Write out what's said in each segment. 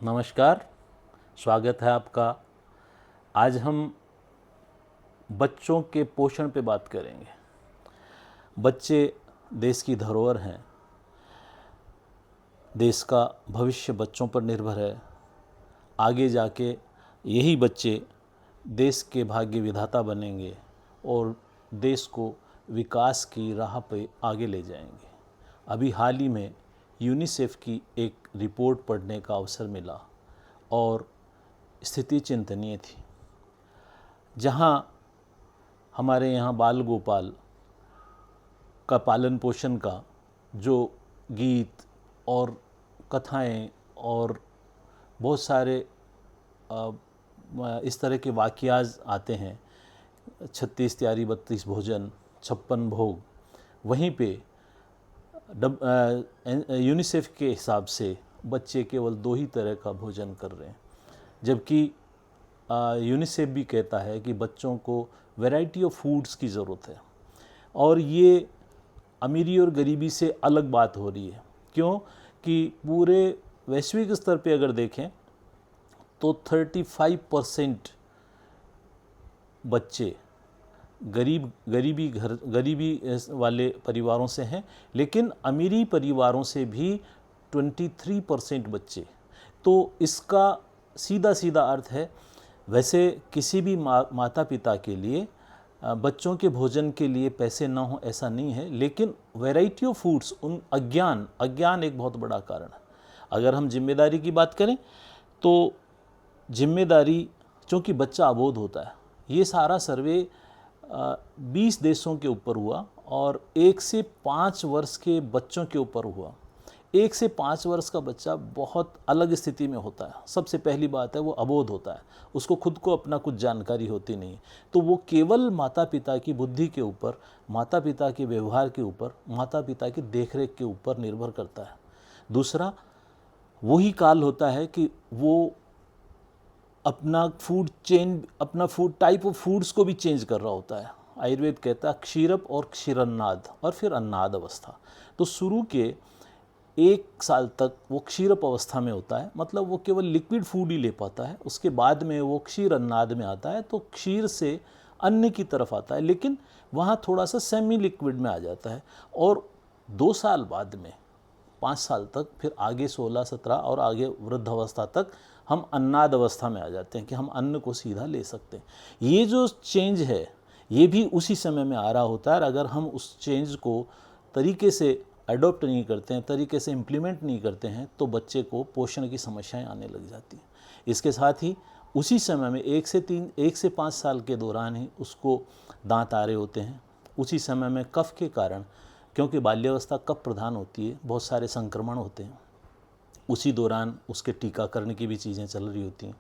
नमस्कार, स्वागत है आपका। आज हम बच्चों के पोषण पे बात करेंगे। बच्चे देश की धरोहर हैं। देश का भविष्य बच्चों पर निर्भर है। आगे जाके यही बच्चे देश के भाग्य विधाता बनेंगे और देश को विकास की राह पे आगे ले जाएंगे। अभी हाल ही में यूनिसेफ की एक रिपोर्ट पढ़ने का अवसर मिला और स्थिति चिंतनीय थी। जहाँ हमारे यहाँ बाल गोपाल का पालन पोषण का जो गीत और कथाएं और बहुत सारे इस तरह के वाक़यात आते हैं, 36 त्यारी 32 भोजन 56 भोग, वहीं पे यूनिसेफ के हिसाब से बच्चे केवल 2 ही तरह का भोजन कर रहे हैं, जबकि यूनिसेफ भी कहता है कि बच्चों को वैरायटी ऑफ फूड्स की ज़रूरत है। और ये अमीरी और गरीबी से अलग बात हो रही है। क्यों कि पूरे वैश्विक स्तर पे अगर देखें तो 35% बच्चे गरीबी वाले परिवारों से हैं, लेकिन अमीरी परिवारों से भी 23% बच्चे। तो इसका सीधा सीधा अर्थ है, वैसे किसी भी माता पिता के लिए बच्चों के भोजन के लिए पैसे ना हो ऐसा नहीं है, लेकिन वैरायटी ऑफ फूड्स, उन अज्ञान एक बहुत बड़ा कारण है। अगर हम जिम्मेदारी की बात करें तो जिम्मेदारी, चूँकि बच्चा अबोध होता है, ये सारा सर्वे 20 देशों के ऊपर हुआ और 1 से 5 वर्ष के बच्चों के ऊपर हुआ। 1 से 5 वर्ष का बच्चा बहुत अलग स्थिति में होता है। सबसे पहली बात है वो अबोध होता है, उसको खुद को अपना कुछ जानकारी होती नहीं, तो वो केवल माता पिता की बुद्धि के ऊपर, माता पिता के व्यवहार के ऊपर, माता पिता की देखरेख के ऊपर निर्भर करता है। दूसरा, वही काल होता है कि वो अपना फूड टाइप ऑफ फूड्स को भी चेंज कर रहा होता है। आयुर्वेद कहता है क्षीरप और क्षीरन्नाद और फिर अन्नाद अवस्था। तो शुरू के 1 साल तक वो क्षीरप अवस्था में होता है, मतलब वो केवल लिक्विड फूड ही ले पाता है। उसके बाद में वो क्षीर अन्नाद में आता है, तो क्षीर से अन्न की तरफ आता है, लेकिन वहाँ थोड़ा सा सेमी लिक्विड में आ जाता है। और 2 साल बाद में 5 साल तक, फिर आगे 16, 17 और आगे वृद्ध अवस्था तक हम अन्नाद अवस्था में आ जाते हैं कि हम अन्न को सीधा ले सकते हैं। ये जो चेंज है ये भी उसी समय में आ रहा होता है, और अगर हम उस चेंज को तरीके से अडॉप्ट नहीं करते हैं, तरीके से इम्प्लीमेंट नहीं करते हैं, तो बच्चे को पोषण की समस्याएं आने लग जाती हैं। इसके साथ ही उसी समय में 1 से 5 साल के दौरान ही उसको दांत आ रहे होते हैं। उसी समय में कफ के कारण, क्योंकि बाल्यावस्था कफ प्रधान होती है, बहुत सारे संक्रमण होते हैं, उसी दौरान उसके टीकाकरण की भी चीज़ें चल रही होती हैं।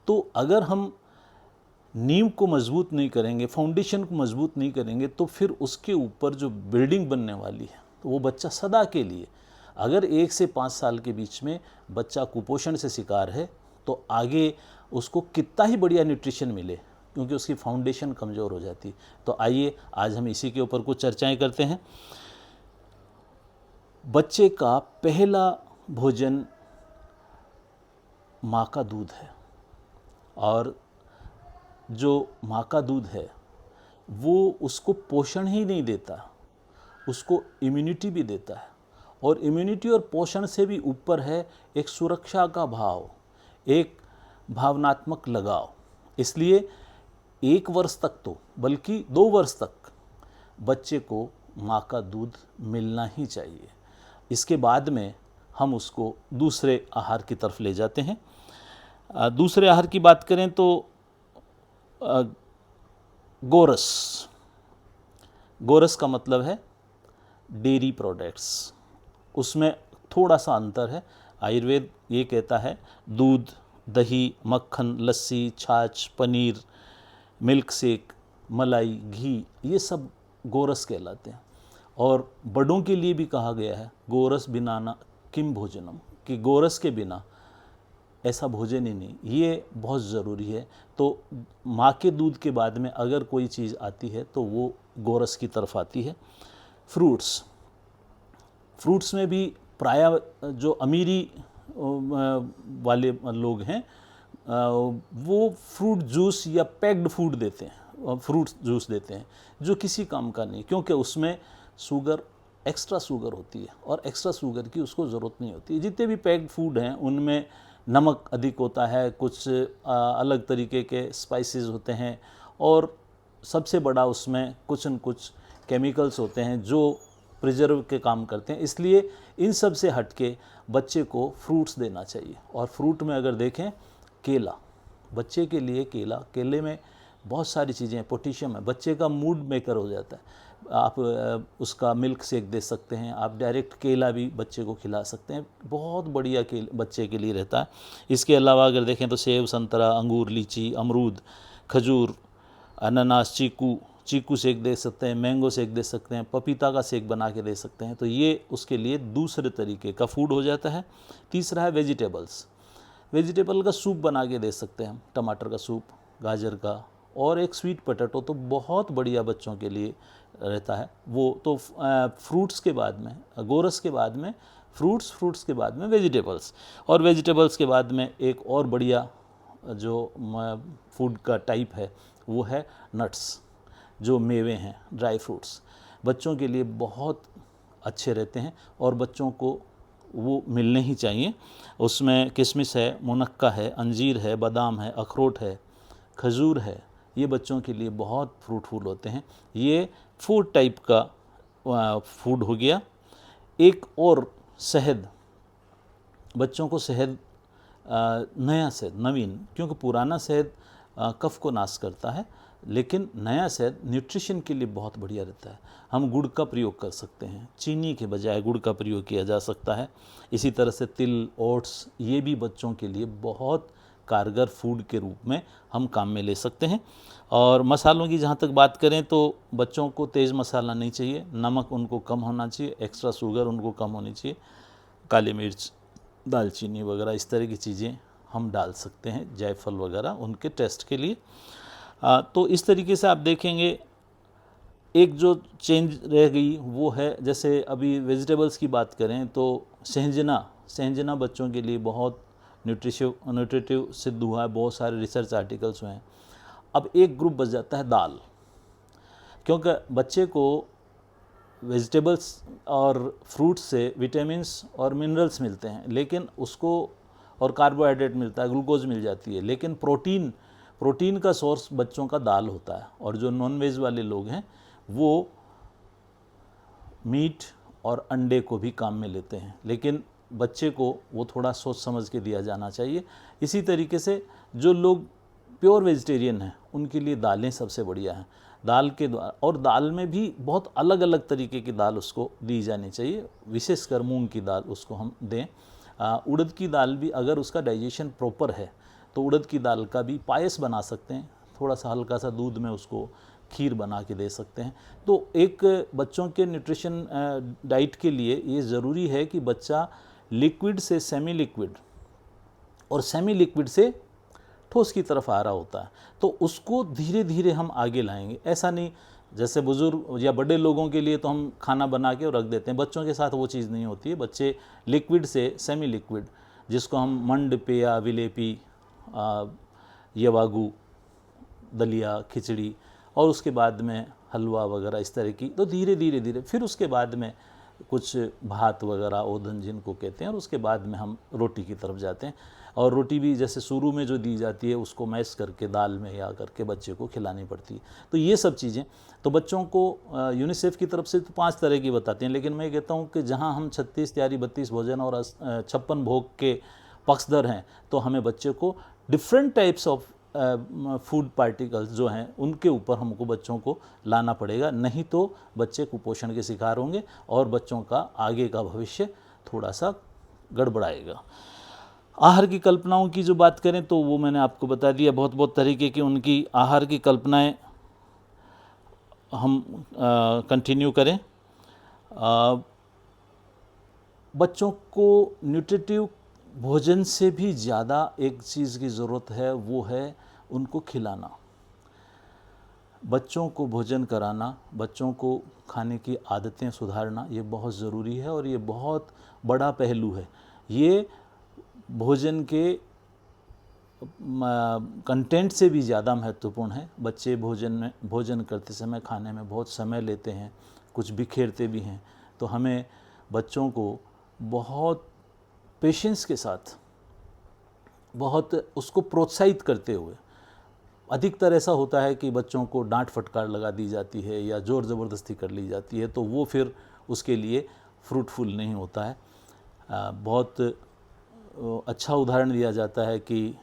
तो अगर हम नींव को मजबूत नहीं करेंगे, फाउंडेशन को मजबूत नहीं करेंगे, तो फिर उसके ऊपर जो बिल्डिंग बनने वाली है, तो वो बच्चा सदा के लिए, अगर 1 से 5 साल के बीच में बच्चा कुपोषण से शिकार है, तो आगे उसको कितना ही बढ़िया न्यूट्रिशन मिले, क्योंकि उसकी फाउंडेशन कमज़ोर हो जाती। तो आइए आज हम इसी के ऊपर कुछ चर्चाएं करते हैं। बच्चे का पहला भोजन माँ का दूध है, और जो माँ का दूध है वो उसको पोषण ही नहीं देता, उसको इम्यूनिटी भी देता है। और इम्यूनिटी और पोषण से भी ऊपर है एक सुरक्षा का भाव, एक भावनात्मक लगाव। इसलिए 1 वर्ष तक तो, बल्कि 2 वर्ष तक बच्चे को माँ का दूध मिलना ही चाहिए। इसके बाद में हम उसको दूसरे आहार की तरफ ले जाते हैं। दूसरे आहार की बात करें तो गोरस का मतलब है डेयरी प्रोडक्ट्स। उसमें थोड़ा सा अंतर है। आयुर्वेद ये कहता है दूध, दही, मक्खन, लस्सी, छाछ, पनीर, मिल्क शेक, मलाई, घी, ये सब गोरस कहलाते हैं। और बड़ों के लिए भी कहा गया है गोरस बिना किम भोजनम, कि गोरस के बिना ऐसा भोजन ही नहीं। ये बहुत ज़रूरी है। तो माँ के दूध के बाद में अगर कोई चीज़ आती है तो वो गोरस की तरफ आती है। फ्रूट्स में भी प्रायः जो अमीरी वाले लोग हैं वो फ्रूट जूस या पैक्ड फूड देते हैं, फ्रूट जूस देते हैं, जो किसी काम का नहीं, क्योंकि उसमें शुगर, एक्स्ट्रा शुगर होती है और एक्स्ट्रा शुगर की उसको ज़रूरत नहीं होती है। जितने भी पैक्ड फूड हैं उनमें नमक अधिक होता है, कुछ अलग तरीके के स्पाइसेस होते हैं, और सबसे बड़ा उसमें कुछ न कुछ केमिकल्स होते हैं जो प्रिजर्व के काम करते हैं। इसलिए इन सब से हट के बच्चे को फ्रूट्स देना चाहिए। और फ्रूट में अगर देखें, केला, बच्चे के लिए केला, केले में बहुत सारी चीज़ें हैं, पोटेशियम है, बच्चे का मूड मेकर हो जाता है। आप उसका मिल्क शेक दे सकते हैं, आप डायरेक्ट केला भी बच्चे को खिला सकते हैं, बहुत बढ़िया बच्चे के लिए रहता है। इसके अलावा अगर देखें तो सेब, संतरा, अंगूर, लीची, अमरूद, खजूर, अनानास, चीकू शेक दे सकते हैं, मैंगो शेक दे सकते हैं, पपीता का शेक बना के दे सकते हैं। तो ये उसके लिए दूसरे तरीके का फूड हो जाता है। तीसरा है वेजिटेबल्स, वेजिटेबल का सूप बना के दे सकते हैं हम, टमाटर का सूप, गाजर का, और एक स्वीट पोटैटो तो बहुत बढ़िया बच्चों के लिए रहता है। वो तो फ्रूट्स के बाद में, गोरस के बाद में फ्रूट्स के बाद में वेजिटेबल्स, और वेजिटेबल्स के बाद में एक और बढ़िया जो फूड का टाइप है वो है नट्स, जो मेवे हैं, ड्राई फ्रूट्स, बच्चों के लिए बहुत अच्छे रहते हैं और बच्चों को वो मिलने ही चाहिए। उसमें किशमिश है, मुनक्का है, अंजीर है, बादाम है, अखरोट है, खजूर है, ये बच्चों के लिए बहुत फ्रूटफुल होते हैं। ये फूड टाइप का फूड हो गया। एक और शहद, बच्चों को शहद, नया शहद, नवीन, क्योंकि पुराना शहद कफ को नाश करता है, लेकिन नया शहद न्यूट्रिशन के लिए बहुत बढ़िया रहता है। हम गुड़ का प्रयोग कर सकते हैं, चीनी के बजाय गुड़ का प्रयोग किया जा सकता है। इसी तरह से तिल, ओट्स, ये भी बच्चों के लिए बहुत कारगर फूड के रूप में हम काम में ले सकते हैं। और मसालों की जहाँ तक बात करें तो बच्चों को तेज़ मसाला नहीं चाहिए, नमक उनको कम होना चाहिए, एक्स्ट्रा शुगर उनको कम होनी चाहिए, काली मिर्च, दालचीनी वगैरह इस तरह की चीज़ें हम डाल सकते हैं, जायफल वगैरह उनके टेस्ट के लिए। तो इस तरीके से आप देखेंगे एक जो चेंज रह गई वो है, जैसे अभी वेजिटेबल्स की बात करें तो सेंजना बच्चों के लिए बहुत न्यूट्रिटिव सिद्ध हुआ है, बहुत सारे रिसर्च आर्टिकल्स हुए हैं। अब एक ग्रुप बच जाता है दाल, क्योंकि बच्चे को वेजिटेबल्स और फ्रूट्स से विटामिन्स और मिनरल्स मिलते हैं, लेकिन उसको, और कार्बोहाइड्रेट मिलता है, ग्लूकोज मिल जाती है, लेकिन प्रोटीन का सोर्स बच्चों का दाल होता है। और जो नॉन वेज वाले लोग हैं वो मीट और अंडे को भी काम में लेते हैं, लेकिन बच्चे को वो थोड़ा सोच समझ के दिया जाना चाहिए। इसी तरीके से जो लोग प्योर वेजिटेरियन हैं उनके लिए दालें सबसे बढ़िया हैं। दाल के द्वारा, और दाल में भी बहुत अलग अलग तरीके की दाल उसको दी जानी चाहिए, विशेषकर मूंग की दाल उसको हम दें। उड़द की दाल भी, अगर उसका डाइजेशन प्रॉपर है तो उड़द की दाल का भी पायस बना सकते हैं, थोड़ा सा हल्का सा दूध में उसको खीर बना के दे सकते हैं। तो एक बच्चों के न्यूट्रिशन डाइट के लिए ये ज़रूरी है कि बच्चा लिक्विड से सेमी लिक्विड और सेमी लिक्विड से ठोस की तरफ आ रहा होता है, तो उसको धीरे धीरे हम आगे लाएंगे। ऐसा नहीं जैसे बुज़ुर्ग या बड़े लोगों के लिए तो हम खाना बना के रख देते हैं, बच्चों के साथ वो चीज़ नहीं होती है। बच्चे लिक्विड से सेमी लिक्विड, जिसको हम मंड, पेया, विलेपी, यवागू, दलिया, खिचड़ी, और उसके बाद में हलवा वगैरह इस तरह की, तो धीरे धीरे फिर उसके बाद में कुछ भात वगैरह, ओदन जिनको कहते हैं, और उसके बाद में हम रोटी की तरफ जाते हैं। और रोटी भी जैसे शुरू में जो दी जाती है उसको मैश करके दाल में या करके बच्चे को खिलानी पड़ती है। तो ये सब चीज़ें तो बच्चों को यूनिसेफ की तरफ से तो 5 तरह की बताती हैं, लेकिन मैं कहता हूँ कि जहाँ हम 36 त्यारी 32 भोजन और 56 भोग के पक्षधर हैं, तो हमें बच्चे को different types of food particles जो हैं उनके ऊपर हमको बच्चों को लाना पड़ेगा, नहीं तो बच्चे कुपोषण के शिकार होंगे और बच्चों का आगे का भविष्य थोड़ा सा गड़बड़ाएगा। आहार की कल्पनाओं की जो बात करें तो वो मैंने आपको बता दिया, बहुत बहुत तरीके की उनकी आहार की कल्पनाएं हम कंटिन्यू करें। बच्चों को न्यूट्रिटिव भोजन से भी ज़्यादा एक चीज़ की ज़रूरत है, वो है उनको खिलाना, बच्चों को भोजन कराना, बच्चों को खाने की आदतें सुधारना, ये बहुत ज़रूरी है और ये बहुत बड़ा पहलू है। ये भोजन के कंटेंट से भी ज़्यादा महत्वपूर्ण है। बच्चे भोजन करते समय खाने में बहुत समय लेते हैं, कुछ बिखेरते भी हैं, तो हमें बच्चों को बहुत पेशेंस के साथ, बहुत उसको प्रोत्साहित करते हुए, अधिकतर ऐसा होता है कि बच्चों को डांट फटकार लगा दी जाती है या ज़ोर ज़बरदस्ती कर ली जाती है, तो वो फिर उसके लिए फ्रूटफुल नहीं होता है। बहुत अच्छा उदाहरण दिया जाता है कि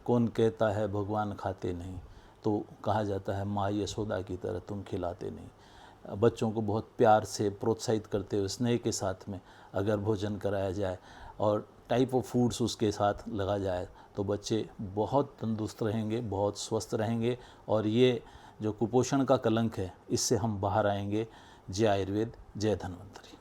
कौन कहता है भगवान खाते नहीं, तो कहा जाता है माँ यशोदा की तरह तुम खिलाते नहीं। बच्चों को बहुत प्यार से प्रोत्साहित करते हुए स्नेह के साथ में अगर भोजन कराया जाए और टाइप ऑफ फूड्स उसके साथ लगा जाए तो बच्चे बहुत तंदुरुस्त रहेंगे, बहुत स्वस्थ रहेंगे और ये जो कुपोषण का कलंक है इससे हम बाहर आएंगे। जय आयुर्वेद, जय धन्वंतरि।